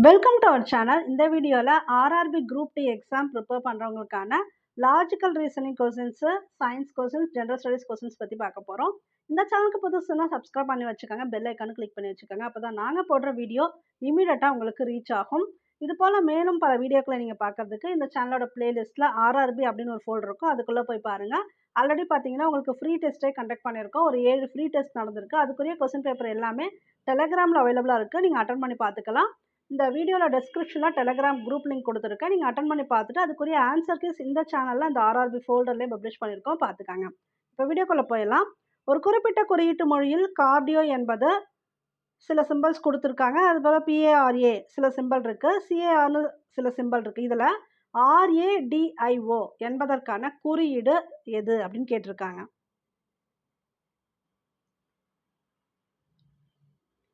Welcome to our channel. இந்த வீடியோவில் RRB group D exam prepare பண்ணுறவங்களுக்கான logical reasoning questions, science questions, general studies questions பற்றி பார்க்க போகிறோம். இந்த சேனலுக்கு புதுசுன்னா சப்ஸ்கிரைப் பண்ணி வச்சுக்கோங்க, பெல் ஐக்கானு கிளிக் பண்ணி வச்சுக்கோங்க. அப்போ தான் நாங்கள் போடுற வீடியோ இமீடியட்டாக உங்களுக்கு ரீச் ஆகும். இது போல் மேலும் பல வீடியோக்களை நீங்கள் பார்க்குறதுக்கு இந்த சேனலோட பிளேலிஸ்ட்டில் ஆர்ஆர்பி அப்படின்னு ஒரு ஃபோல்டர் இருக்கும், அதுக்குள்ளே போய் பாருங்கள். ஆல்ரெடி பார்த்தீங்கன்னா உங்களுக்கு ஃப்ரீ டெஸ்ட்டே கண்டக்ட் பண்ணியிருக்கோம். ஒரு 7 ஃப்ரீ டெஸ்ட் நடந்திருக்கு. அதுக்குரிய கொஸ்டின் பேப்பர் எல்லாமே டெலகிராமில் அவைலபிளாக இருக்குது. நீங்கள் அட்டன் பண்ணி பார்த்துக்கலாம். இந்த வீடியோவில் டெஸ்கிரிப்ஷனில் டெலகிராம் குரூப் லிங்க் கொடுத்துருக்கேன். நீங்கள் அட்டன் பண்ணி பார்த்துட்டு அதுக்குரிய ஆன்சர் கீஸ் இந்த சேனலில் இந்த ஆர்ஆர்பி ஃபோல்டர்லேயே பப்ளிஷ் பண்ணியிருக்கோம், பார்த்துக்காங்க. இப்போ வீடியோக்குள்ளே போயிடலாம். ஒரு குறிப்பிட்ட குறியீட்டு மொழியில் கார்டியோ என்பது சில சிம்பிள்ஸ் கொடுத்துருக்காங்க. அது போல் பிஏஆர்ஏ சில சிம்பிள் இருக்குது, சிஏஆர்னு சில சிம்பிள் இருக்குது. இதில் ஆர்ஏடிஐஓ என்பதற்கான குறியீடு எது அப்படின்னு கேட்டிருக்காங்க.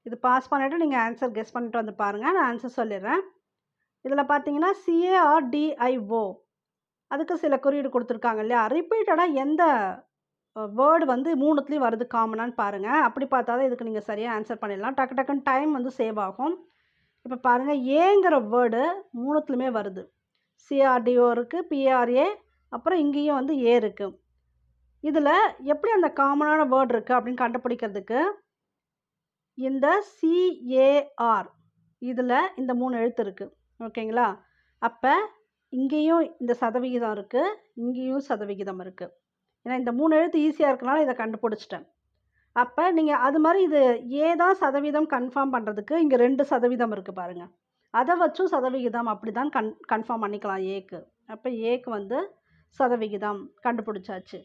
இது பாஸ் பண்ணிவிட்டு நீங்கள் ஆன்சர் கெஸ் பண்ணிட்டு வந்து பாருங்கள். நான் ஆன்சர் சொல்லிடுறேன். இதில் பார்த்தீங்கன்னா சிஏஆர்டிஐஓ அதுக்கு சில குறியீடு கொடுத்துருக்காங்க இல்லையா. ரிப்பீட்டடாக எந்த வேர்டு வந்து மூணுத்துலேயும் வருது காமனான்னு பாருங்கள். அப்படி பார்த்தா தான் இதுக்கு நீங்கள் சரியாக ஆன்சர் பண்ணிடலாம். டக்கு டக்குன்னு டைம் வந்து சேவ் ஆகும். இப்போ பாருங்கள், ஏங்கிற வேர்டு மூணுத்துலையுமே வருது. சிஆர்டிஓ இருக்குது, பிஆர்ஏ, அப்புறம் இங்கேயும் வந்து ஏ இருக்குது. இதில் எப்படி அந்த காமனான வேர்டு இருக்குது அப்படின்னு கண்டுபிடிக்கிறதுக்கு இந்த சிஏஆர் இதில் இந்த 3 எழுத்து இருக்குது, ஓகேங்களா. அப்போ இங்கேயும் இந்த சதவிகிதம் இருக்குது, இங்கேயும் சதவிகிதம் இருக்குது. ஏன்னா இந்த 3 எழுத்து ஈஸியாக இருக்கனால இதை கண்டுபிடிச்சிட்டேன். அப்போ நீங்கள் அது மாதிரி இது ஏதான் சதவீதம் கன்ஃபார்ம் பண்ணுறதுக்கு இங்கே 2% இருக்குது பாருங்கள். அதை வச்சும் சதவிகிதம் அப்படி தான் கன்ஃபார்ம் பண்ணிக்கலாம் ஏக்கு. அப்போ ஏக்கு வந்து சதவிகிதம் கண்டுபிடிச்சாச்சு.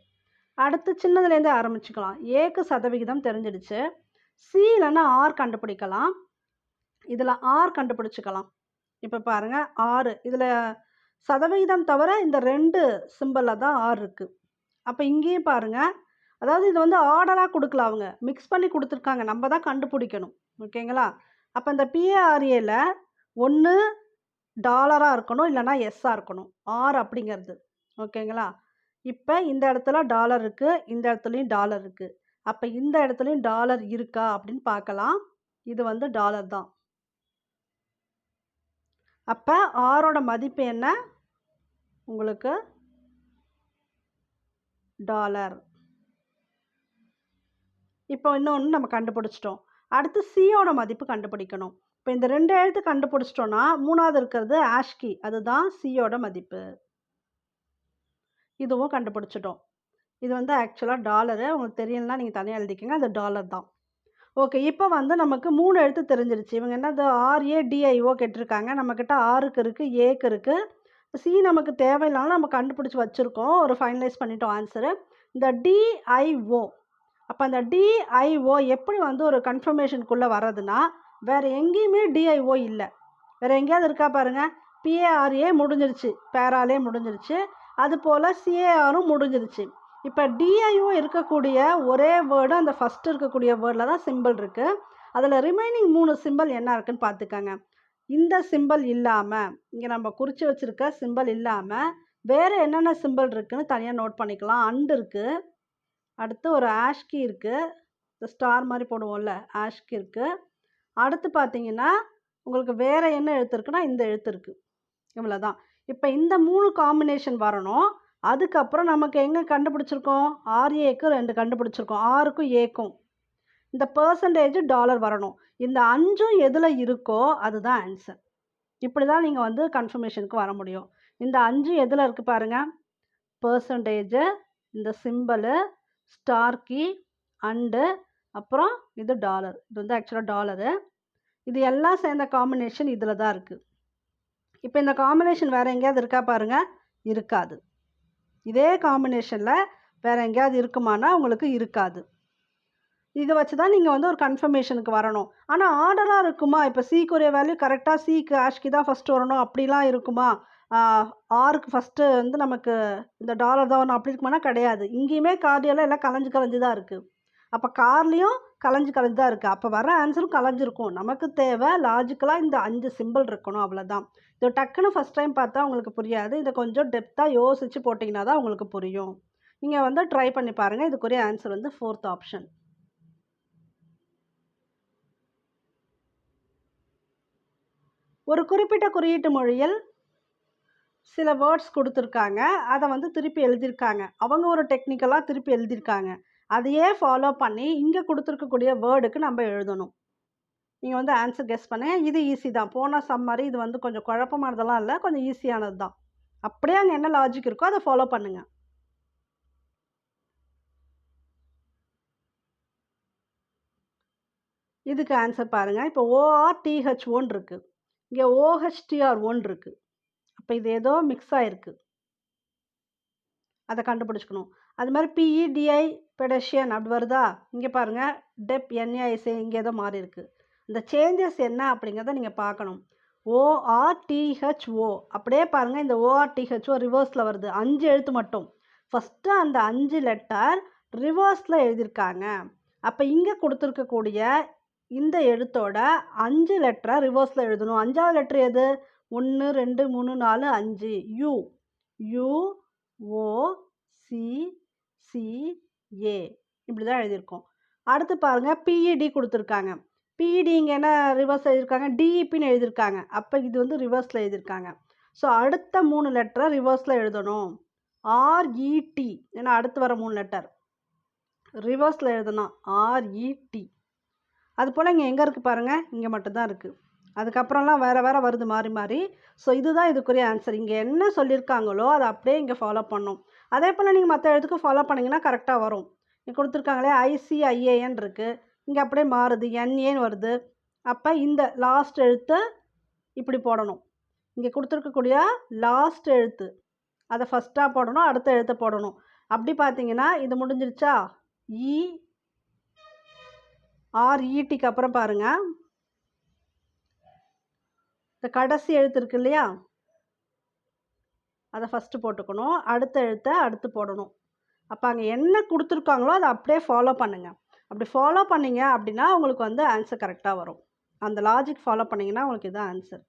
அடுத்து சின்னதுலேருந்து ஆரம்பிச்சுக்கலாம். ஏக்கு சதவிகிதம் தெரிஞ்சிடுச்சு. சி இல்லைன்னா ஆர் கண்டுபிடிக்கலாம். இதில் ஆர் கண்டுபிடிச்சிக்கலாம். இப்போ பாருங்கள், 6 இதில் சதவிகிதம் தவிர இந்த 2 சிம்பிளில் தான் ஆர் இருக்குது. அப்போ இங்கேயும் பாருங்கள், அதாவது இது வந்து ஆர்டராக கொடுக்கல, அவங்க மிக்ஸ் பண்ணி கொடுத்துருக்காங்க, நம்ம தான் கண்டுபிடிக்கணும், ஓகேங்களா. அப்போ இந்த பிஏஆர்ஏல ஒன்று டாலராக இருக்கணும், இல்லைனா எஸ்ஸாக இருக்கணும் ஆர் அப்படிங்கிறது, ஓகேங்களா. இப்போ இந்த இடத்துல டாலர் இருக்குது, இந்த இடத்துலையும் டாலர் இருக்குது. அப்போ இந்த இடத்துலையும் டாலர் இருக்கா அப்படின்னு பார்க்கலாம். இது வந்து டாலர் தான். அப்போ ஆரோட மதிப்பு என்ன உங்களுக்கு? டாலர். இப்போ இன்னொன்று நம்ம கண்டுபிடிச்சிட்டோம். அடுத்து சியோட மதிப்பு கண்டுபிடிக்கணும். இப்போ இந்த 2 எழுத்து கண்டுபிடிச்சிட்டோன்னா மூணாவது இருக்கிறது ஆஷ்கி, அதுதான் சியோட மதிப்பு. இதுவும் கண்டுபிடிச்சிட்டோம். இது வந்து ஆக்சுவலாக டாலரு, உங்களுக்கு தெரியலனா நீங்கள் தனியாக எழுதிக்கங்க, அது டாலர் தான். ஓகே, இப்போ வந்து நமக்கு 3 எழுத்து தெரிஞ்சிருச்சு. இவங்க என்னது ஆர்ஏடிஐஓ கேட்டிருக்காங்க. நம்மக்கிட்ட ஆருக்கு இருக்குது, ஏக்கு இருக்குது. சி நமக்கு தேவையில்லாமல் நம்ம கண்டுபிடிச்சி வச்சுருக்கோம், ஒரு ஃபைனலைஸ் பண்ணிட்டோம் ஆன்சரு. இந்த டிஐஓ, அப்போ அந்த டிஐஓ எப்படி வந்து ஒரு கன்ஃபர்மேஷனுக்குள்ளே வர்றதுன்னா, வேறு எங்கேயுமே டிஐஓ இல்லை. வேறு எங்கேயாவது இருக்கா பாருங்கள். பிஏஆர்ஏ முடிஞ்சிருச்சு, பேராலே முடிஞ்சிருச்சு. அதுபோல் சிஏஆரும் முடிஞ்சிருச்சு. இப்போ டிஐஓ இருக்கக்கூடிய ஒரே வேர்டு அந்த ஃபஸ்ட்டு இருக்கக்கூடிய வேர்டில் தான் சிம்பிள் இருக்குது. அதில் ரிமைனிங் 3 சிம்பிள் என்ன இருக்குன்னு பார்த்துக்கங்க. இந்த சிம்பிள் இல்லாமல், இங்கே நம்ம குறித்து வச்சுருக்க சிம்பிள் இல்லாமல் வேறு என்னென்ன சிம்பிள் இருக்குதுன்னு தனியாக நோட் பண்ணிக்கலாம். அண்டு இருக்குது, அடுத்து ஒரு ஆஷ்கி இருக்குது, இந்த ஸ்டார் மாதிரி போடுவோம்ல ஆஷ்கி இருக்குது. அடுத்து பார்த்தீங்கன்னா உங்களுக்கு வேறு என்ன எழுத்து இருக்குன்னா இந்த எழுத்து இருக்குது. இவ்வளோ தான். இப்போ இந்த 3 காம்பினேஷன் வரணும். அதுக்கப்புறம் நமக்கு எங்கே கண்டுபிடிச்சிருக்கோம்? ஆர்ஏக்கு 2 கண்டுபிடிச்சிருக்கோம், ஆருக்கும் ஏக்கும். இந்த பெர்சன்டேஜ் டாலர் வரணும். இந்த 5ம் எதில் இருக்கோ அதுதான் ஆன்சர். இப்படி தான் நீங்கள் வந்து கன்ஃபர்மேஷனுக்கு வர முடியும். இந்த 5ம் எதில் இருக்குது பாருங்கள். பெர்சன்டேஜு, இந்த சிம்பிளு, ஸ்டார் கீ, அண்டு, அப்புறம் இது டாலர். இது வந்து ஆக்சுவலாக டாலரு. இது எல்லாம் சேர்ந்த காம்பினேஷன் இதில் தான் இருக்குது. இப்போ இந்த காம்பினேஷன் வேறு எங்கேயாவது இருக்கா பாருங்கள், இருக்காது. இதே காம்பினேஷனில் வேறு எங்கேயாவது இருக்குமானா உங்களுக்கு இருக்காது. இதை வச்சு தான் நீங்கள் வந்து ஒரு கன்ஃபர்மேஷனுக்கு வரணும். ஆனால் ஆர்டராக இருக்குமா? இப்போ சிக்குரிய வேல்யூ கரெக்டாக சிக்கு ஆஷ்கி தான் ஃபஸ்ட்டு வரணும் அப்படிலாம் இருக்குமா? ஆருக்கு ஃபஸ்ட்டு வந்து நமக்கு இந்த டாலர் தான் வரணும் அப்படி இருக்குமானா கிடையாது. இங்கேயுமே கார்டியெல்லாம் எல்லாம் கலைஞ்சு கலைஞ்சு தான் இருக்குது. அப்போ கார்லேயும் கலைஞ்சு கலைஞ்சு தான் இருக்குது. அப்போ வர ஆன்சரும் கலைஞ்சிருக்கும். நமக்கு தேவை லாஜிக்கலாக இந்த 5 சிம்பிள் இருக்கணும், அவ்வளோதான். இது டக்குன்னு ஃபஸ்ட் டைம் பார்த்தா உங்களுக்கு புரியாது. இதை கொஞ்சம் டெப்த்தாக யோசித்து போட்டிங்கன்னா தான் உங்களுக்கு புரியும். நீங்கள் வந்து ட்ரை பண்ணி பாருங்கள். இதுக்குரிய ஆன்சர் வந்து 4th ஆப்ஷன். ஒரு குறிப்பிட்ட குறியீட்டு மொழியில் சில வேர்ட்ஸ் கொடுத்துருக்காங்க. அதை வந்து திருப்பி எழுதியிருக்காங்க. அவங்க ஒரு டெக்னிக்கலாக திருப்பி எழுதியிருக்காங்க. அதையே ஃபாலோ பண்ணி இங்கே கொடுத்துருக்கக்கூடிய வேர்டுக்கு நம்ம எழுதணும். நீங்கள் வந்து ஆன்சர் கெஸ் பண்ணுங்க. இது ஈஸி தான். போன சம் மாதிரி இது வந்து கொஞ்சம் குழப்பமானதெல்லாம் இல்லை, கொஞ்சம் ஈஸியானது தான். அப்படியே அங்கே என்ன லாஜிக் இருக்கோ அதை ஃபாலோ பண்ணுங்க. இதுக்கு ஆன்சர் பாருங்க. இப்போ ORTH1 இருக்கு, இங்கே OHTR1 இருக்கு. அப்போ இது ஏதோ மிக்ஸ் ஆயிருக்கு, அதை கண்டுபிடிச்சிக்கணும். அது மாதிரி PEDI பெடஷியன் அப்படி வருதா? இங்கே பாருங்க, டெப் NAIC இங்கே ஏதோ மாறி இருக்கு. இந்த சேஞ்சஸ் என்ன அப்படிங்கிறத நீங்கள் பார்க்கணும். ORTHO அப்படியே பாருங்கள். இந்த ORTHO ரிவர்ஸில் வருது, 5 எழுத்து மட்டும். ஃபஸ்ட்டு அந்த 5 லெட்டர் ரிவர்ஸில் எழுதியிருக்காங்க. அப்போ இங்கே கொடுத்துருக்கக்கூடிய இந்த எழுத்தோட 5 லெட்டரை ரிவர்ஸில் எழுதணும். 5வது லெட்ரு எது? 1 2 3 4 5 U. U O C C A இப்படி தான் எழுதியிருக்கோம். அடுத்து பாருங்கள், PED கொடுத்துருக்காங்க. PED இங்கே என்ன ரிவர்ஸ் எழுதியிருக்காங்க? DEPன்னு எழுதியிருக்காங்க. அப்போ இது வந்து ரிவர்ஸில் எழுதியிருக்காங்க. ஸோ அடுத்த 3 லெட்டரை ரிவர்ஸில் எழுதணும். RET, ஏன்னா அடுத்து வர 3 லெட்டர் ரிவர்ஸில் எழுதணும். RET. அது போல் இங்கே எங்கே இருக்குது பாருங்கள், இங்கே மட்டும்தான் இருக்குது. அதுக்கப்புறம்லாம் வேறு வேறு வருது மாறி மாறி. ஸோ இதுதான் இதுக்குரிய ஆன்சர். இங்கே என்ன சொல்லியிருக்காங்களோ அதை அப்படியே இங்கே ஃபாலோ பண்ணணும். அதே போல் நீங்கள் மற்ற எழுத்துக்கு ஃபாலோ பண்ணிங்கன்னா கரெக்டாக வரும். இங்கே கொடுத்துருக்காங்களே ICIAN இருக்குது, இங்கே அப்படியே மாறுது, NAன்னு வருது. அப்போ இந்த லாஸ்ட் எழுத்து இப்படி போடணும். இங்கே கொடுத்துருக்கக்கூடிய லாஸ்ட் எழுத்து அதை ஃபஸ்ட்டாக போடணும், அடுத்த எழுத்தை போடணும். அப்படி பார்த்தீங்கன்னா இது முடிஞ்சிருச்சா? RETக்கு அப்புறம் பாருங்கள், இந்த கடைசி எழுத்து இருக்கு இல்லையா, அதை ஃபஸ்ட்டு போட்டுக்கணும், அடுத்த எழுத்தை அடுத்து போடணும். அப்போ அங்கே என்ன கொடுத்துருக்காங்களோ அதை அப்படியே ஃபாலோ பண்ணுங்கள். அப்படி ஃபாலோ பண்ணிங்க அப்படின்னா உங்களுக்கு வந்து ஆன்சர் கரெக்டாக வரும். அந்த லாஜிக் ஃபாலோ பண்ணிங்கன்னா உங்களுக்கு இதுதான் ஆன்சர்.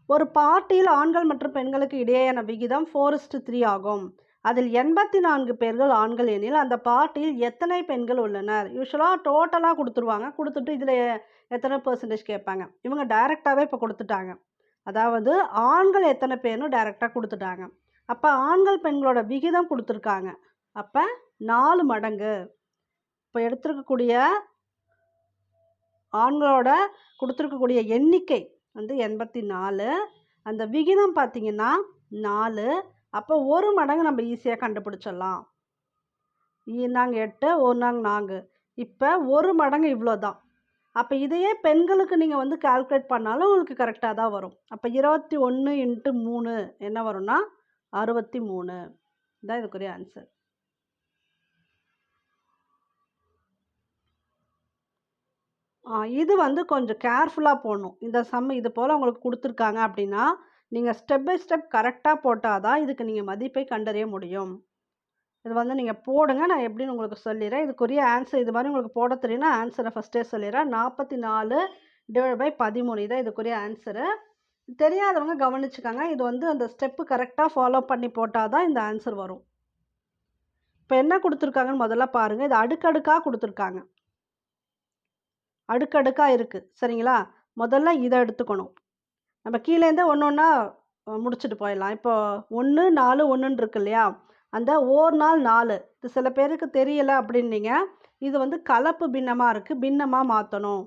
ஒரு பார்ட்டியில் ஆண்கள் மற்றும் பெண்களுக்கு இடையேயான விகிதம் 4:3 ஆகும். அதில் 84 பேர்கள் ஆண்கள் எனில் அந்த பார்ட்டியில் எத்தனை பெண்கள் உள்ளனர்? யூஸ்வலாக டோட்டலாக கொடுத்துருவாங்க, கொடுத்துட்டு இதில் எத்தனை பெர்சன்டேஜ் கேட்பாங்க. இவங்க டைரெக்டாகவே இப்போ கொடுத்துட்டாங்க. அதாவது ஆண்கள் எத்தனை பேர்னு டைரெக்டாக கொடுத்துட்டாங்க. அப்போ ஆண்கள் பெண்களோட விகிதம் கொடுத்துருக்காங்க. அப்போ 4 மடங்கு. இப்போ எடுத்துருக்கக்கூடிய ஆண்களோட கொடுத்துருக்கக்கூடிய எண்ணிக்கை வந்து 84, அந்த விகிதம் பார்த்திங்கன்னா 4. அப்போ 1 மடங்கு நம்ம ஈஸியாக கண்டுபிடிச்சிடலாம். நாங்கள் 8, 1 4. இப்போ 1 மடங்கு இவ்வளோ தான். அப்போ இதையே பெண்களுக்கு நீங்கள் வந்து கால்குலேட் பண்ணாலும் உங்களுக்கு கரெக்டாக தான் வரும். அப்போ 21 × 3 என்ன வரும்னா 63. இதான் இதுக்குரிய ஆன்சர். இது வந்து கொஞ்சம் கேர்ஃபுல்லாக போடணும். இந்த சம் இது போல் உங்களுக்கு கொடுத்துருக்காங்க அப்படின்னா நீங்கள் ஸ்டெப் பை ஸ்டெப் கரெக்டாக போட்டால் தான் இதுக்கு நீங்கள் மதிப்பை கண்டறிய முடியும். இது வந்து நீங்கள் போடுங்க, நான் எப்படின்னு உங்களுக்கு சொல்லிடுறேன். இதுக்குரிய ஆன்சர் இது மாதிரி உங்களுக்கு போட தெரியும்னா ஆன்சரை ஃபஸ்ட்டே சொல்லிடுறேன். 44/13 தான் இதுக்குரிய ஆன்சரு. தெரியாதவங்க கவனிச்சுக்காங்க. இது வந்து அந்த ஸ்டெப்பு கரெக்டாக ஃபாலோ பண்ணி போட்டால் தான் இந்த ஆன்சர் வரும். இப்போ என்ன கொடுத்துருக்காங்கன்னு முதல்ல பாருங்கள். இது அடுக்கடுக்காக கொடுத்துருக்காங்க, அடுக்கடுக்காக இருக்குது, சரிங்களா? முதல்ல இதை எடுத்துக்கணும். நம்ம கீழேருந்தே ஒன்று ஒன்றா முடிச்சுட்டு போயிடலாம். இப்போ 1 4 1ன்னு இருக்கு இல்லையா, அந்த ஓர் நாள் 4 இது சில பேருக்கு தெரியலை அப்படின்னீங்க. இது வந்து கலப்பு பின்னமாக இருக்குது, பின்னமாக மாற்றணும்.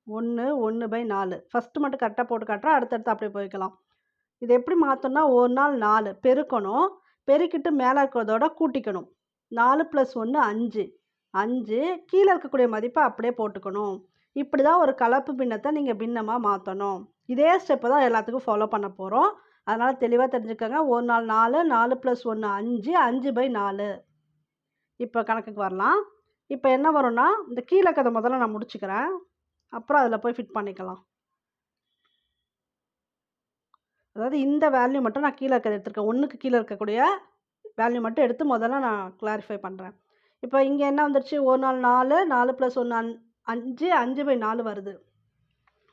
1 1/4 ஃபஸ்ட்டு மட்டும் கரெக்டாக போட்டு காட்டுறோம், அடுத்தடுத்து அப்படியே போய்க்கலாம். இது எப்படி மாற்றணும்னா, ஒரு நாள் 4 பெருக்கணும், பெருக்கிட்டு மேலே இருக்கிறதோட கூட்டிக்கணும். 4 + 1 5, 5 கீழே இருக்கக்கூடிய மதிப்பை அப்படியே போட்டுக்கணும். இப்படி தான் ஒரு கலப்பு பின்னத்தை நீங்கள் பின்னமாக மாற்றணும். இதே ஸ்டெப்பு தான் எல்லாத்துக்கும் ஃபாலோ பண்ண போகிறோம். அதனால் தெளிவாக தெரிஞ்சுக்கோங்க. ஒரு நாள் 4, 4 + 1 5, 5/4. இப்போ கணக்குக்கு வரலாம். இப்போ என்ன வரும்னா, இந்த கீழே கதை முதல்ல நான் முடிச்சுக்கிறேன், அப்புறம் அதில் போய் ஃபிட் பண்ணிக்கலாம். அதாவது இந்த வேல்யூ மட்டும் நான் கீழே இருக்கிறத எடுத்துருக்கேன். 1க்கு கீழே இருக்கக்கூடிய வேல்யூ மட்டும் எடுத்து முதல்ல நான் கிளாரிஃபை பண்ணுறேன். இப்போ இங்கே என்ன வந்துருச்சு, ஒரு நாள் 4, 4 + 1 5, 5/4 வருது.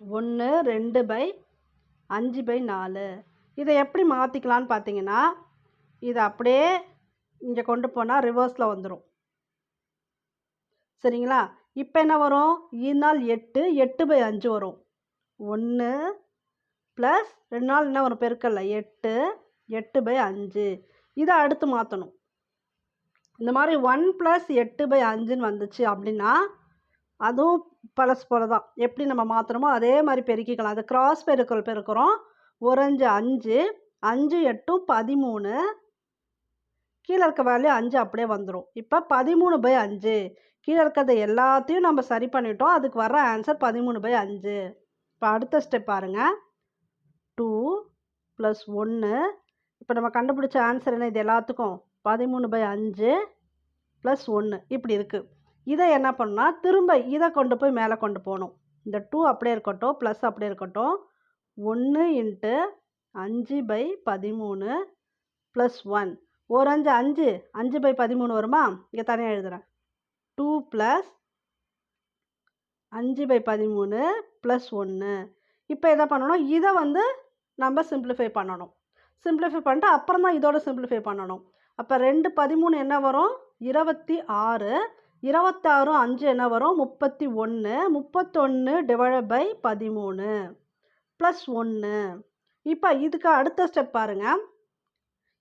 1 2/5/4. இதை எப்படி மாற்றிக்கலான்னு பார்த்தீங்கன்னா, இதை அப்படியே இங்கே கொண்டு போனால் ரிவர்ஸில் வந்துடும். சரிங்களா? இப்போ என்ன வரும்? ஈனால் 8, 8/5 வரும். 1 ப்ளஸ் 2 நாள் என்ன வரும்? பெருக்கல்ல 8, 8/5. இதை அடுத்து மாற்றணும். இந்த மாதிரி 1 + 8/5ன்னு வந்துச்சு அப்படின்னா அதுவும் பழசு போல தான். எப்படி நம்ம மாற்றணுமோ அதே மாதிரி பெருக்கிக்கலாம். அது கிராஸ் பெருக்கல் பெருக்கிறோம். 1 5, 5 8 13. கீழே இருக்க வேல்யூ 5 அப்படியே வந்துடும். இப்போ 13/5. கீழே இருக்கிறது எல்லாத்தையும் நம்ம சரி பண்ணிட்டோம். அதுக்கு வர ஆன்சர் 13/5. இப்போ அடுத்த ஸ்டெப் பாருங்கள். 2 + 1. இப்போ நம்ம கண்டுபிடிச்ச ஆன்சர் என்ன? இது எல்லாத்துக்கும் 13/5 + 1 இப்படி இருக்குது. இதை என்ன பண்ணால் திரும்ப இதை கொண்டு போய் மேலே கொண்டு போகணும். இந்த 2 அப்படியே இருக்கட்டும், ப்ளஸ் அப்படியே இருக்கட்டும். 1 × 5/13 + 1. 1 5 5, 5/13 வருமா? இங்கே தனியாக எழுதுகிறேன். 2 + 5/13 + 1. இப்போ எதை பண்ணணும்? இதை வந்து நம்ம சிம்பிளிஃபை பண்ணணும். சிம்பிளிஃபை பண்ணிட்டு அப்புறம் தான் இதோட சிம்பிளிஃபை பண்ணணும். அப்போ 2 13 என்ன வரும்? 26. 26 5 என்ன வரும்? 31. 31 / 13 + 1. இப்போ இதுக்கு அடுத்த ஸ்டெப் பாருங்கள்.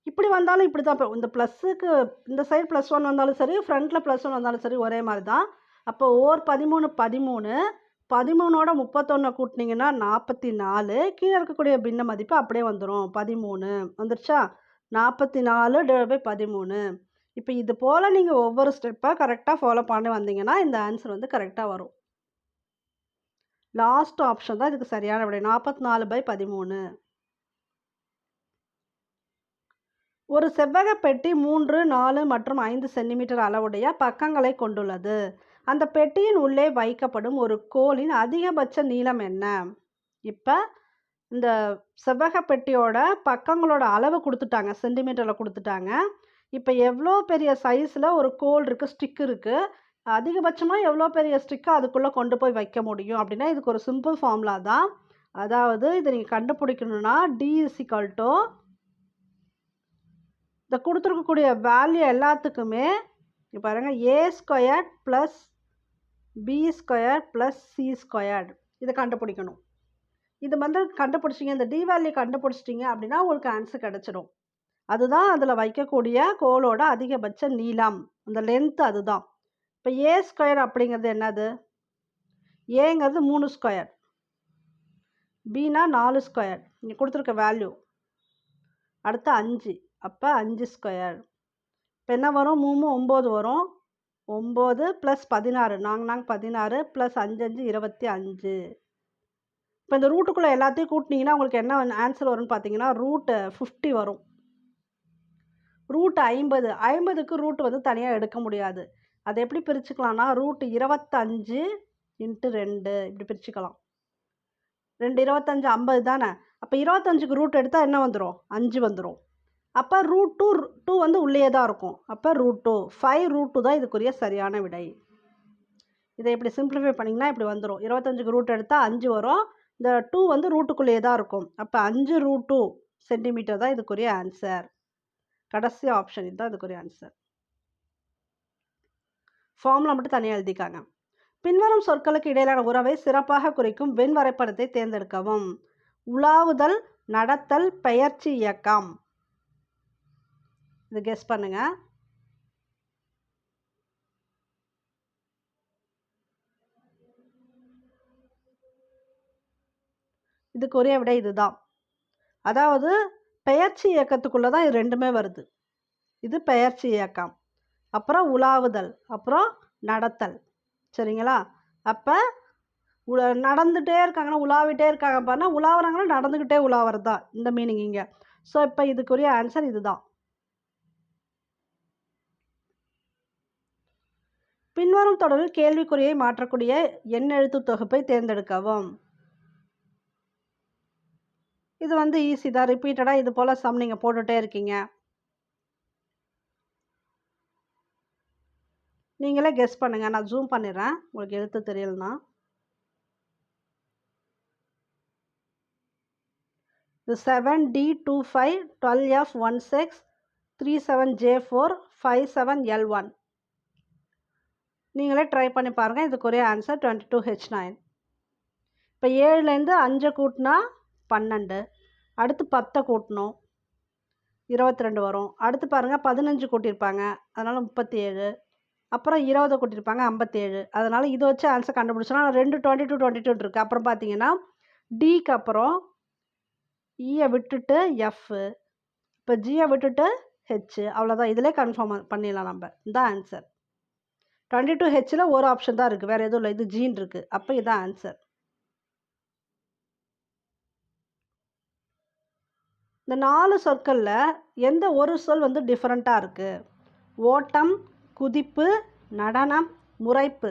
இப்படி வந்தாலும் இப்படி தான். இப்போ இந்த ப்ளஸ்ஸுக்கு இந்த சைடு +1 வந்தாலும் சரி, ஃப்ரண்ட்டில் +1 வந்தாலும் சரி ஒரே மாதிரி தான். அப்போ ஓர் 13 13. 13ஓட 31 கூட்டினீங்கன்னா 44. கீழே இருக்கக்கூடிய பின்ன மதிப்பு அப்படியே வந்துடும். 13 வந்துருச்சா? 44 / 13. இப்போ இது போல் நீங்கள் ஒவ்வொரு ஸ்டெப்பாக கரெக்டாக ஃபாலோ பண்ணி வந்தீங்கன்னா இந்த ஆன்சர் வந்து கரெக்டாக வரும். லாஸ்ட் ஆப்ஷன் தான் இதுக்கு சரியான விடை. 44/13. ஒரு செவ்வக பெட்டி 3, 4 மற்றும் 5 சென்டிமீட்டர் அளவுடைய பக்கங்களை கொண்டுள்ளது. அந்த பெட்டியின் உள்ளே வைக்கப்படும் ஒரு கோலின் அதிகபட்ச நீளம் என்ன? இப்போ இந்த செவ்வக பெட்டியோட பக்கங்களோட அளவு கொடுத்துட்டாங்க, சென்டிமீட்டரில் கொடுத்துட்டாங்க. இப்போ எவ்வளோ பெரிய சைஸில் ஒரு கோல் இருக்குது, ஸ்டிக் இருக்குது, அதிகபட்சமாக எவ்வளோ பெரிய ஸ்டிக்கை அதுக்குள்ளே கொண்டு போய் வைக்க முடியும் அப்படின்னா இதுக்கு ஒரு சிம்பிள் ஃபார்முலா தான். அதாவது இதை நீங்கள் கண்டுபிடிக்கணும்னா D = இந்த கொடுத்துருக்கக்கூடிய வேல்யூ எல்லாத்துக்குமே இப்போ பாருங்கள் A² + B² + C². இதை கண்டுபிடிக்கணும். இது வந்து கண்டுபிடிச்சிங்க, இந்த D வேல்யூ கண்டுபிடிச்சிட்டிங்க அப்படின்னா உங்களுக்கு ஆன்சர் கிடச்சிடும். அதுதான் அதில் வைக்கக்கூடிய கோலோட அதிகபட்ச நீளம், அந்த லென்த் அதுதான். இப்போ A² அப்படிங்கிறது என்னது? ஏங்கிறது 3², Bனா 4². இங்கே கொடுத்துருக்க வேல்யூ அடுத்து 5. அப்போ 5². இப்போ என்ன வரும்? 3 9 வரும். 9 + 16 4 16 + 5 5 25. இப்போ இந்த ரூட்டுக்குள்ளே எல்லாத்தையும் கூட்டினீங்கன்னா உங்களுக்கு என்ன ஆன்சர் வரும்னு பார்த்தீங்கன்னா √50 வரும். √50. 50க்கு ரூட் வந்து தனியாக எடுக்க முடியாது. அதை எப்படி பிரிச்சுக்கலாம்னா √25 × 2 இப்படி பிரிச்சுக்கலாம். 2 25 50 தானே? அப்போ 25க்கு ரூட் எடுத்தால் என்ன வந்துடும்? 5 வந்துடும். அப்போ √2 வந்து உள்ளே தான் இருக்கும். அப்போ √2 5√2 தான் இதுக்குரிய சரியான விடை. இதை இப்படி சிம்பிளிஃபை பண்ணிங்கன்னா இப்படி வந்துடும். 25க்கு ரூட் எடுத்தால் 5 வரும். இந்த 2 வந்து ரூட்டுக்குள்ளேயே தான் இருக்கும். அப்போ 5√2 சென்டிமீட்டர் தான் இதுக்குரிய ஆன்சர். கடைசி ஆப்ஷன் இதுதான் இதுக்குரிய ஆன்சர். ஃபார்முலா மட்டும் தனியாக எழுதிக்காங்க. பின்வரும் சொற்களுக்கு இடையிலான உறவை சிறப்பாக குறிக்கும் வெண் வரைபடத்தை தேர்ந்தெடுக்கவும். உலாவுதல், நடத்தல், பெயர்ச்சி இயக்கம். இது கெஸ் பண்ணுங்க. இதுக்கு ஒரே விடை இதுதான். அதாவது பெயர்ச்சி இயக்கத்துக்குள்ளே தான் இது ரெண்டுமே வருது. இது பெயர்ச்சி இயக்கம், அப்புறம் உலாவுதல், அப்புறம் நடத்தல். சரிங்களா? அப்போ நடந்துகிட்டே இருக்காங்கன்னா உலாவிட்டே இருக்காங்க பாருன்னா, உலாவுறாங்கன்னா நடந்துக்கிட்டே உலாவுறது தான் இந்த மீனிங் இங்கே. ஸோ இப்போ இதுக்குரிய ஆன்சர் இதுதான். பின்வரும் தொடரில் கேள்விக்குறியை மாற்றக்கூடிய எண்ணெழுத்து தொகுப்பை தேர்ந்தெடுக்கவும். இது வந்து ஈஸி தான். ரிப்பீட்டடாக இது போல் சம் நீங்கள் போட்டுகிட்டே இருக்கீங்க. நீங்களே கெஸ் பண்ணுங்கள். நான் ஜூம் பண்ணிடுறேன் உங்களுக்கு எழுத்து தெரியலனா. இது 7D25 12F16 37J4 57L1. நீங்களே ட்ரை பண்ணி பாருங்கள். இதுக்குரிய ஆன்சர் 22H9. இப்போ 7லேருந்து 5 கூட்டினா 12, அடுத்து 10 கூட்டணும் 22 வரும். அடுத்து பாருங்கள் 15 கூட்டியிருப்பாங்க, அதனால் 37, அப்புறம் 20 கூட்டியிருப்பாங்க 57. அதனால் இதை வச்சு ஆன்சர் கண்டுபிடிச்சோன்னா 2 22 22 இருக்குது. அப்புறம் பார்த்தீங்கன்னா டிக்கு அப்புறம் இயை விட்டுட்டு எஃப், இப்போ ஜியை விட்டுட்டு ஹெச், அவ்வளோதான். இதிலே கன்ஃபார்ம் பண்ணிடலாம் நம்ம. இதுதான் ஆன்சர். 22Hல ஒரு ஆப்ஷன் தான் இருக்குது, வேறு எதுவும் இல்லை. இது ஜீன் இருக்குது, அப்போ இதுதான் ஆன்சர். இந்த 4 சொற்களில் எந்த ஒரு சொல் வந்து டிஃப்ரெண்ட்டாக இருக்குது? ஓட்டம், குதிப்பு, நடனம், முறைப்பு.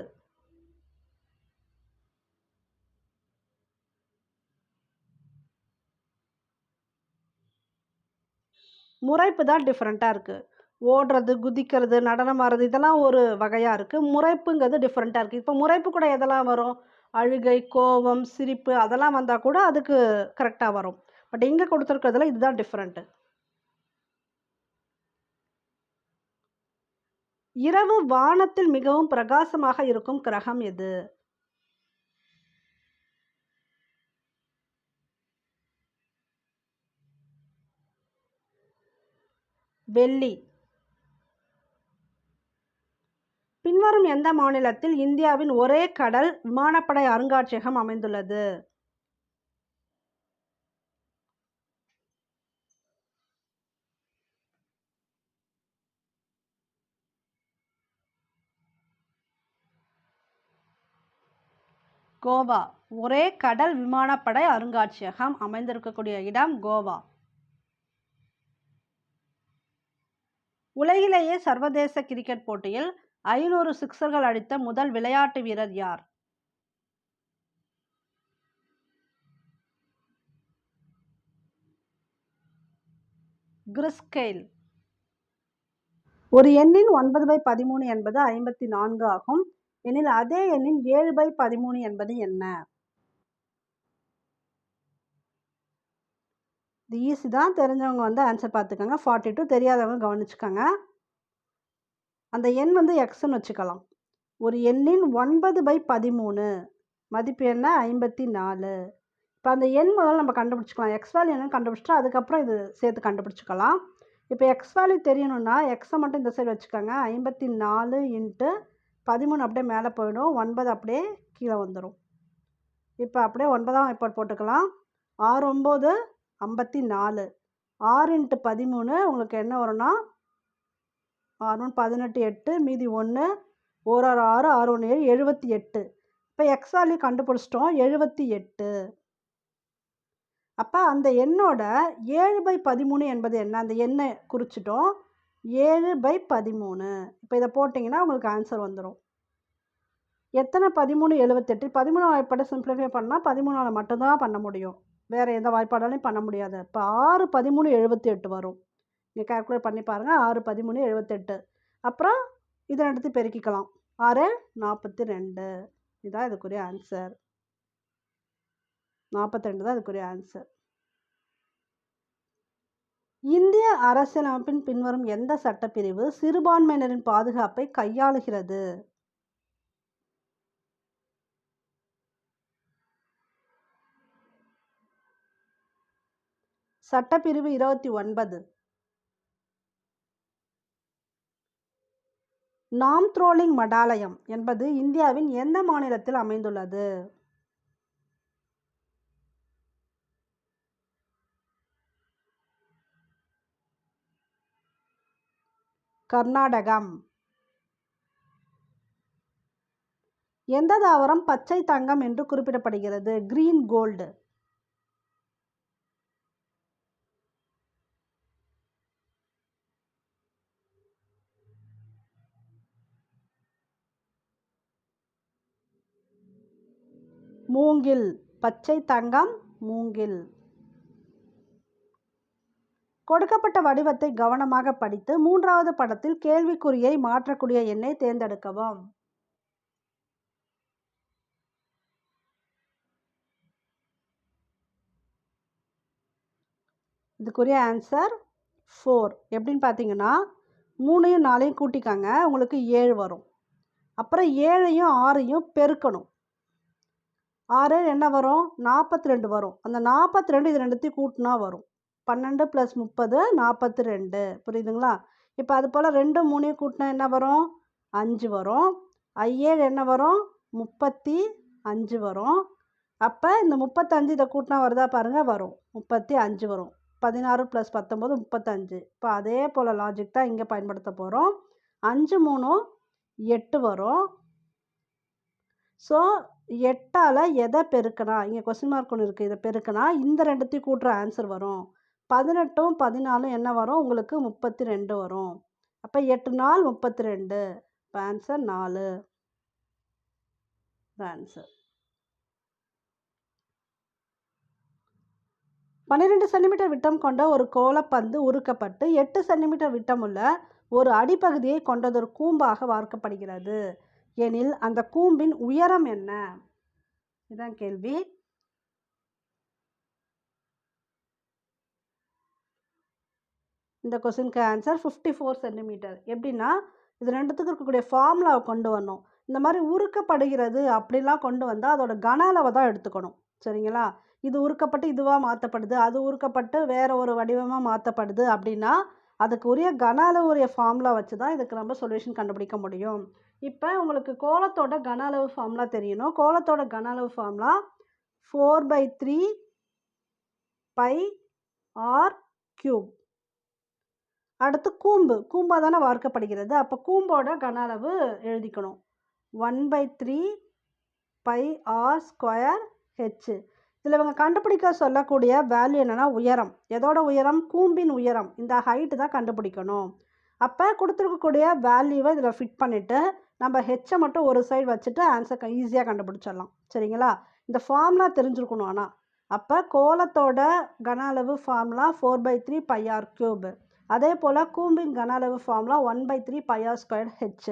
முறைப்பு தான் டிஃப்ரெண்ட்டாக இருக்குது. ஓடுறது, குதிக்கிறது, நடனம் ஆடுறது இதெல்லாம் ஒரு வகையாக இருக்குது. முறைப்புங்கிறது டிஃப்ரெண்ட்டாக இருக்குது. இப்போ முறைப்பு கூட எதெல்லாம் வரும்? அழுகை, கோபம், சிரிப்பு அதெல்லாம் வந்தால் கூட அதுக்கு கரெக்டாக வரும். பட் இங்கே கொடுத்துருக்கிறதுல இதுதான் டிஃப்ரெண்ட்டு. இரவு வானத்தில் மிகவும் பிரகாசமாக இருக்கும் கிரகம் எது? வெள்ளி. பின்வரும் எந்த மாநிலத்தில் இந்தியாவின் ஒரே கடல் விமானப்படை அருங்காட்சியகம் அமைந்துள்ளது? கோவா. ஒரே கடல் விமானப்படை அருங்காட்சியகம் அமைந்திருக்கக்கூடிய இடம் கோவா. உலகிலேயே சர்வதேச கிரிக்கெட் போட்டியில் 500 சிக்சர்கள் அடித்த முதல் விளையாட்டு வீரர் யார்? Chris Gayle. ஒரு எண்ணின் 9/13 என்பது 54 ஆகும். எனில் அதே எண்ணின் 7/13 என்பது என்ன? இது ஈஸி தான், தெரிஞ்சவங்க வந்து ஆன்சர் பார்த்துக்கோங்க. 42, தெரியாதவங்க கவனிச்சுக்கோங்க. அந்த எண் வந்து எக்ஸ்ன்னு வச்சுக்கலாம். ஒரு எண்ணின் 9/13 மதிப்பு என்ன? 54. இப்போ அந்த எண் முதல்ல நம்ம கண்டுபிடிச்சிக்கலாம். எக்ஸ் வேல்யூ என்னன்னு கண்டுபிடிச்சிட்டா அதுக்கப்புறம் இது சேர்த்து கண்டுபிடிச்சிக்கலாம். இப்போ எக்ஸ் வேல்யூ தெரியணும்னா எக்ஸை மட்டும் இந்த சைடு வச்சுக்கோங்க. 54 × 13 அப்படியே மேலே போயிடும், 9 அப்படியே கீழே வந்துடும். இப்போ அப்படியே 9ஆம் வாய்ப்பாடு போட்டுக்கலாம். 6 9 54. 6 × 13 உங்களுக்கு என்ன வரும்னா 6 18 8 மீதி 1 1 6 6 1 7 78. இப்போ எக்ஸ் வேல்யூ கண்டுபிடிச்சிட்டோம் 78. அப்போ அந்த எண்ணோட 7/13 என்பது என்ன? அந்த எண்ணை குறிச்சிட்டோம். 7/13. இப்போ இதை போட்டிங்கன்னா உங்களுக்கு ஆன்சர் வந்துடும். எத்தனை 13 78. 13 வாய்ப்பாடை சிம்பிளிஃபை பண்ணால் 13ஆல் மட்டும்தான் பண்ண முடியும், வேறு எந்த வாய்ப்பாடாலையும் பண்ண முடியாது. இப்போ 6 13 78 வரும். நீங்கள் கால்குலேட் பண்ணி பாருங்கள். 6 13 78. அப்புறம் இதை எடுத்து பெருக்கிக்கலாம். 6 42. இதுதான் இதுக்குரிய ஆன்சர். 42 தான் இதுக்குரிய ஆன்சர். இந்திய அரசியலமைப்பின் பின்வரும் எந்த சட்டப்பிரிவு சிறுபான்மையினரின் பாதுகாப்பை கையாளுகிறது? சட்டப்பிரிவு 29. நாம்த்ரோலிங் மடாலயம் என்பது இந்தியாவின் எந்த மாநிலத்தில் அமைந்துள்ளது? கர்நாடகம். எந்த தாவரம் பச்சை தங்கம் என்று குறிப்பிடப்படுகிறது? Green gold. மூங்கில். பச்சை தங்கம் மூங்கில். கொடுக்கப்பட்ட வடிவத்தை கவனமாக படித்து 3வது படத்தில் கேள்விக்குறியை மாற்றக்கூடிய எண்ணை தேர்ந்தெடுக்கவும். இதுக்குரிய ஆன்சர் 4 எப்படின்னு பார்த்தீங்கன்னா 3யும் 4யும் கூட்டிக்காங்க, உங்களுக்கு 7 வரும். அப்புறம் 7யும் 6யும் பெருக்கணும். 6 என்ன வரும்? 42 வரும். அந்த 42 இது ரெண்டுத்தையும் கூட்டினா வரும். 12 + 30 42 புரியுதுங்களா? இப்போ அது போல் 2 3யும் கூட்டினா என்ன வரும்? 5 வரும். 7 என்ன வரும்? 35 வரும். அப்போ இந்த 35 இதை கூட்டினா வருதா பாருங்கள், வரும். 35 வரும். 16 + 19 35. இப்போ அதே போல் லாஜிக் தான் இங்கே பயன்படுத்த போகிறோம். 5 3 8 வரும். ஸோ 8ஆல் எதை பெருக்கினா, இங்கே கொஸ்டின் மார்க் ஒன்று இருக்குது, இதை பெருக்கினா இந்த ரெண்டுத்தையும் கூட்டுற ஆன்சர் வரும். 18ம் 14ம் என்ன வரும்? உங்களுக்கு 32 வரும். அப்போ 8 நாள் 32. இப்போ ஆன்சர் 4. ஆன்சர் 12 சென்டிமீட்டர் விட்டம் கொண்ட ஒரு கோலப்பந்து உருக்கப்பட்டு 8 சென்டிமீட்டர் விட்டமுள்ள ஒரு அடிப்பகுதியை கொண்டதொரு கூம்பாக வார்க்கப்படுகிறது எனில் அந்த கூம்பின் உயரம் என்ன? இதுதான் கேள்வி. இந்த கொஸ்டினுக்கு ஆன்சர் 54 சென்டிமீட்டர். எப்படின்னா இது ரெண்டுத்துக்கு இருக்கக்கூடிய ஃபார்முலாவை கொண்டு வரணும். இந்த மாதிரி உருக்கப்படுகிறது அப்படிலாம் கொண்டு வந்தால் அதோட கன அளவை தான் எடுத்துக்கணும். சரிங்களா? இது உருக்கப்பட்டு இதுவாக மாற்றப்படுது, அது உருக்கப்பட்டு வேறு ஒரு வடிவமாக மாற்றப்படுது அப்படின்னா அதுக்கு உரிய கன அளவு உரிய ஃபார்முலா வச்சு தான் இதுக்கு நம்ம சொல்யூஷன் கண்டுபிடிக்க முடியும். இப்போ உங்களுக்கு கோலத்தோட கன அளவு ஃபார்முலா தெரியணும். கோலத்தோட கன அளவு ஃபார்முலா 4/3 πr³. அடுத்து கூம்பாக தானே வார்க்கப்படுகிறது. அப்போ கூம்போட கன அளவு எழுதிக்கணும். 1/3 πr²h. இதில் இவங்க கண்டுபிடிக்க சொல்லக்கூடிய வேல்யூ என்னென்னா உயரம். எதோட உயரம்? கூம்பின் உயரம். இந்த ஹைட்டு தான் கண்டுபிடிக்கணும். அப்போ கொடுத்துருக்கக்கூடிய வேல்யூவை இதில் ஃபிட் பண்ணிவிட்டு நம்ம ஹெச்சை மட்டும் ஒரு சைடு வச்சுட்டு ஆன்சர் ஈஸியாக கண்டுபிடிச்சிடலாம். சரிங்களா? இந்த ஃபார்முலா தெரிஞ்சுருக்கணும். ஆனால் அப்போ கோலத்தோட கன அளவு ஃபார்முலா 4/3 πr³. அதே போல் கூம்பின் கன அளவு ஃபார்முலா 1/3 πr²h.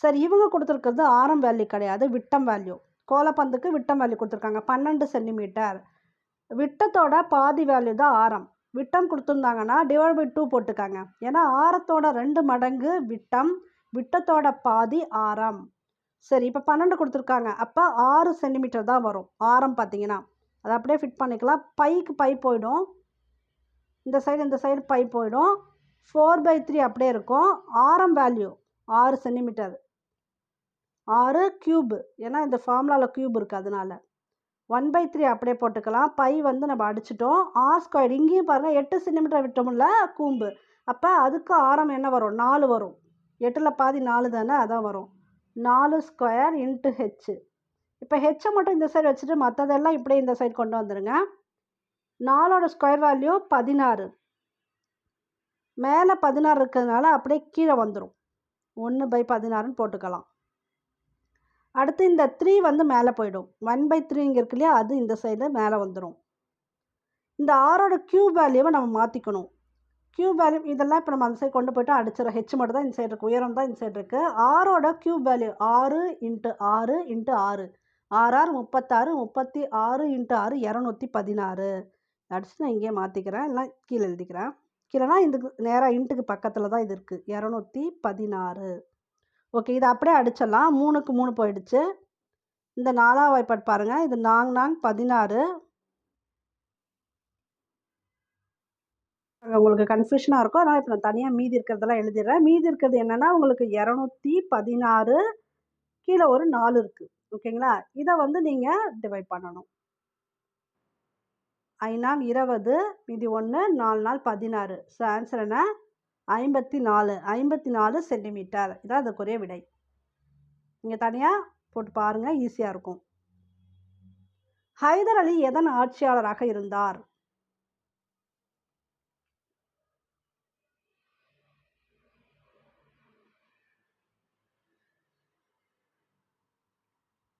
சரி, இவங்க கொடுத்துருக்கிறது ஆரம் வேல்யூ கிடையாது, விட்டம் வேல்யூ. கோலப்பந்துக்கு விட்டம் வேல்யூ கொடுத்துருக்காங்க 12 சென்டிமீட்டர். விட்டத்தோட பாதி வேல்யூ தான் ஆரம். விட்டம் கொடுத்துருந்தாங்கன்னா /2 போட்டுக்காங்க. ஏன்னா ஆரத்தோட 2 மடங்கு விட்டம், விட்டத்தோட பாதி ஆரம். சரி, இப்போ 12 கொடுத்துருக்காங்க. அப்போ 6 சென்டிமீட்டர் தான் வரும் ஆரம். பார்த்தீங்கன்னா அதை அப்படியே ஃபிட் பண்ணிக்கலாம். பைக்கு பை போயிடும், இந்த சைடு பை போயிடும். 4/3 அப்படியே இருக்கும். ஆரம் வேல்யூ 6 சென்டிமீட்டர். 6³ ஏன்னா இந்த ஃபார்முலாவில் க்யூப் இருக்குது, அதனால 1/3 அப்படியே போட்டுக்கலாம். பை வந்து நம்ம அடிச்சிட்டோம். r² இங்கேயும் பாருங்கள் 8 சென்டிமீட்டர் விட்டமுள்ள கூம்பு. அப்போ அதுக்கு ஆரம் என்ன வரும்? 4 வரும். 8ல் பாதி 4 தானே, அதான் வரும். 4² × h. இப்போ ஹெச்சை மட்டும் இந்த சைடு வச்சுட்டு மற்றதெல்லாம் இப்படியே இந்த சைடு கொண்டு வந்துடுங்க. 4ஓட ஸ்கொயர் வேல்யூ 16. மேலே 16 இருக்கிறதுனால அப்படியே கீழே வந்துடும். 1/16ன்னு போட்டுக்கலாம். அடுத்து இந்த 3 வந்து மேலே போயிடும். 1/3 இங்கே இருக்கு இல்லையா, அது இந்த சைடு மேலே வந்துடும். இந்த ஆரோட க்யூப் வேல்யூவை நம்ம மாற்றிக்கணும். க்யூப் வேல்யூ இதெல்லாம் இப்போ நம்ம அந்த சைடு கொண்டு போய்ட்டு அடிச்சிடும். ஹெச் மட்டும் தான் இந்த சைடு இருக்குது, உயரம் தான் இந்த சைடு இருக்குது. ஆரோட க்யூப் வேல்யூ 6 × 6 × 6. 6 36, 36 × 6 216. அடிச்சு நான் இங்கேயே மாற்றிக்கிறேன், இல்லை கீழே எழுதிக்கிறேன். கீழேனா இதுக்கு நேராக இன்ட்டுக்கு பக்கத்தில் தான் இது இருக்குது, 216. ஓகே, இதை அப்படியே அடிச்சிடலாம். 3க்கு 3 போயிடுச்சு. இந்த 4ஆம் வாய்ப்பாடு பாருங்கள், இது 4×4 16. உங்களுக்கு கன்ஃபியூஷனாக இருக்கும், அதனால் இப்போ நான் தனியாக மீதி இருக்கிறதெல்லாம் எழுதிடுறேன். மீதி இருக்கிறது என்னென்னா உங்களுக்கு 216, கீழே ஒரு 4 இருக்குது. ஓகேங்களா? இதை வந்து நீங்கள் டிவைட் பண்ணணும். 5×4 20, மீதி 1, 4×4 16. ஸோ ஆன்சர் என்ன? 54. 54 சென்டிமீட்டர். இதான் அதுக்குரிய விடை. நீங்கள் தனியாக போட்டு பாருங்கள், ஈஸியாக இருக்கும். ஹைதர் அலி எதன் ஆட்சியாளராக இருந்தார்?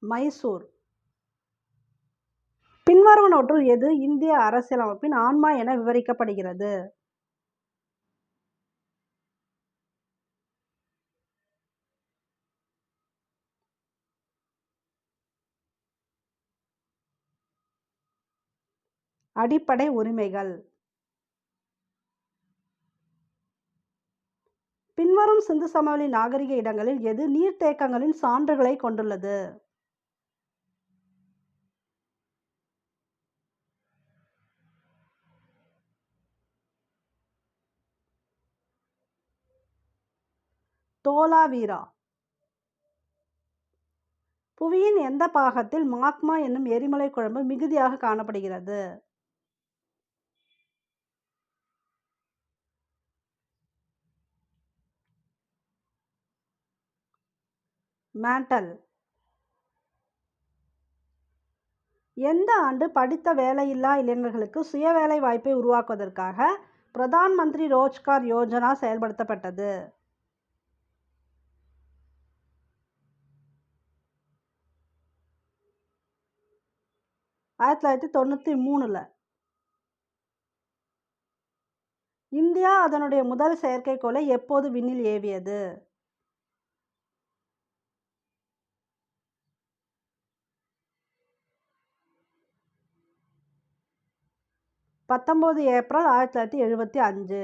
மைசூர். பின்வருவனவற்றுள் எது இந்திய அரசியலமைப்பின் ஆன்மா என விவரிக்கப்படுகிறது? அடிப்படை உரிமைகள். பின்வரும் சிந்து சமவெளி நாகரிக இடங்களில் எது நீர்த்தேக்கங்களின் சான்றுகளை கொண்டுள்ளது? தோலாவீரா. புவியின் எந்த பாகத்தில் மாக்மா என்னும் எரிமலை குழம்பு மிகுதியாக காணப்படுகிறது? மேண்டல். எந்த ஆண்டு படித்த வேலையில்லா இளைஞர்களுக்கு சுய வேலை வாய்ப்பை உருவாக்குவதற்காக பிரதான் மந்திரி ரோஜ்கார் யோஜனா செயல்படுத்தப்பட்டது? 1993. இந்தியா அதனுடைய முதல் செயற்கைக்கோளை எப்போது விண்ணில் ஏவியது? 19 ஏப்ரல் 1975.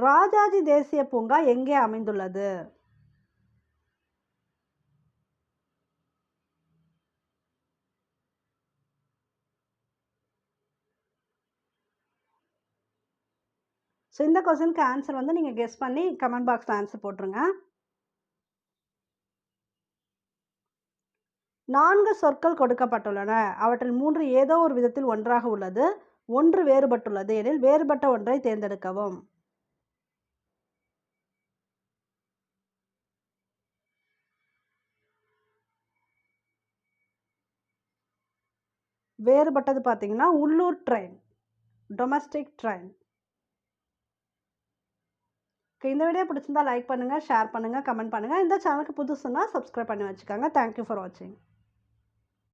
ராஜாஜி தேசிய பூங்கா எங்கே அமைந்துள்ளது? ஸோ இந்த கொஸ்டினுக்கு ஆன்சர் வந்து நீங்கள் கெஸ் பண்ணி கமெண்ட் பாக்ஸில் ஆன்சர் போட்டுருங்க. 4 சொற்கள் கொடுக்கப்பட்டுள்ளன. அவற்றில் 3 ஏதோ ஒரு விதத்தில் ஒன்றாக உள்ளது, 1 வேறுபட்டுள்ளது எனில் வேறுபட்ட ஒன்றை தேர்ந்தெடுக்கவும். வேறுபட்டது பார்த்தீங்கன்னா உள்ளூர் ட்ரெயின், டொமஸ்டிக் ட்ரெயின். இந்த வீடியோ பிடிச்சிருந்தா லைக் பண்ணுங்கள், ஷேர் பண்ணுங்கள், கமெண்ட் பண்ணுங்கள். இந்த சேனலுக்கு புதுசுன்னா சப்ஸ்கிரைப் பண்ணி வச்சுக்கோங்க. தேங்க்யூ ஃபார் வாட்சிங்.